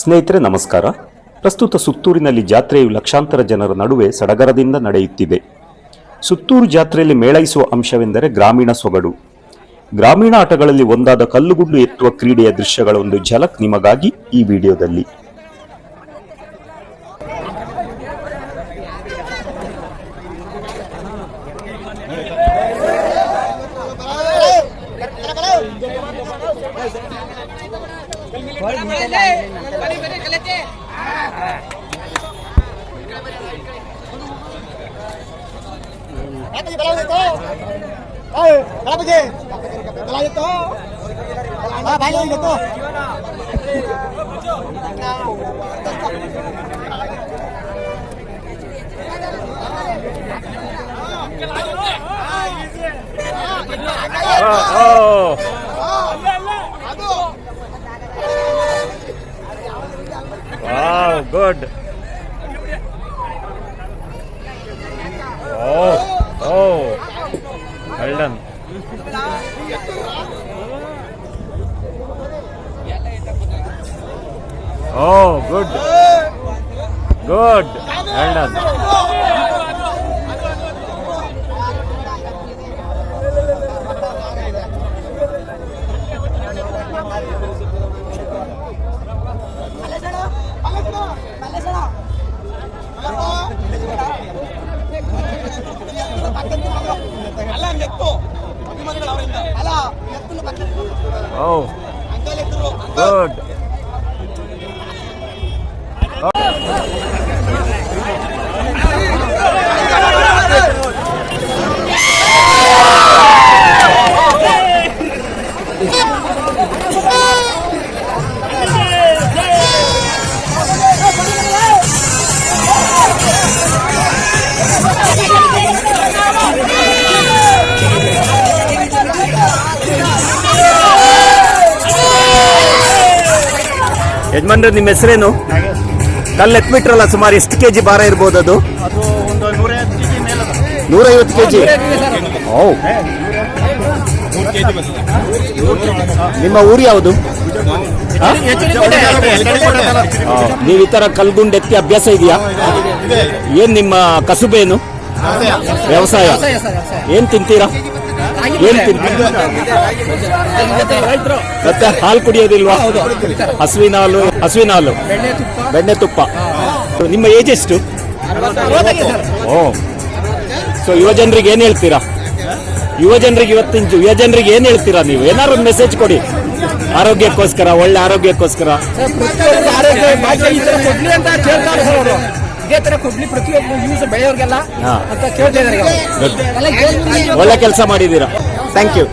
ಸ್ನೇಹಿತರೆ ನಮಸ್ಕಾರ. ಪ್ರಸ್ತುತ ಸುತ್ತೂರಿನಲ್ಲಿ ಜಾತ್ರೆಯು ಲಕ್ಷಾಂತರ ಜನರ ನಡುವೆ ಸಡಗರದಿಂದ ನಡೆಯುತ್ತಿದೆ. ಸುತ್ತೂರು ಜಾತ್ರೆಯಲ್ಲಿ ಮೇಳೈಸುವ ಅಂಶವೆಂದರೆ ಗ್ರಾಮೀಣ ಸೊಗಡು. ಗ್ರಾಮೀಣ ಆಟಗಳಲ್ಲಿ ಒಂದಾದ ಕಲ್ಲುಗುಂಡು ಎತ್ತುವ ಕ್ರೀಡೆಯ ದೃಶ್ಯಗಳ ಒಂದು ಝಲಕ್ ನಿಮಗಾಗಿ ಈ ವಿಡಿಯೋದಲ್ಲಿ. Wow, good. Oh, well done. Oh, good. Good. Well done. Oh, good. ಯಜಮಾನ್ರೆ, ನಿಮ್ಮ ಹೆಸರೇನು? ಕಲ್ಲು ಎತ್ಬಿಟ್ರಲ್ಲ, ಸುಮಾರು ಎಷ್ಟು ಕೆಜಿ ಭಾರ ಇರ್ಬೋದು ಅದು? ಅದು ಒಂದು 150 ಕೆಜಿ. ಓ, ನಿಮ್ಮ ಊರು ಯಾವುದು? ನೀವು ಈ ತರ ಕಲ್ಗುಂಡು ಎತ್ತಿ ಅಭ್ಯಾಸ ಇದೆಯಾ? ಏನ್ ನಿಮ್ಮ ಕಸುಬೇನು? ವ್ಯವಸಾಯ. ಏನ್ ತಿಂತೀರಾ? ಏನ್ ತಿಂತೀರಾ? ಮತ್ತೆ ಹಾಲು ಕುಡಿಯೋದಿಲ್ವಾ? ಹಸುವಿನ ಹಾಲು, ಬೆಣ್ಣೆ ತುಪ್ಪ. ನಿಮ್ಮ ಏಜ್ ಎಷ್ಟು? ಓ, ಸೊ ಯುವ ಜನರಿಗೆ ಏನ್ ಹೇಳ್ತೀರಾ? ಯುವಜನರಿಗೆ ಏನ್ ಹೇಳ್ತೀರಾ ನೀವು? ಏನಾದ್ರು ಒಂದು ಮೆಸೇಜ್ ಕೊಡಿ, ಆರೋಗ್ಯಕ್ಕೋಸ್ಕರ, ಒಳ್ಳೆ ಆರೋಗ್ಯಕ್ಕೋಸ್ಕರ. ಇದೇ ತರ ಕೊಡ್ಲಿ ಪ್ರತಿಯೊಬ್ಬ ಯೂಸ್ ಬೆಳೆಯೋರ್ಗೆಲ್ಲ ಅಂತ ಕೇಳ್ತಾ ಇದ್ದಾರೆ. ಒಳ್ಳೆ ಕೆಲಸ ಮಾಡಿದ್ದೀರಾ. Thank you.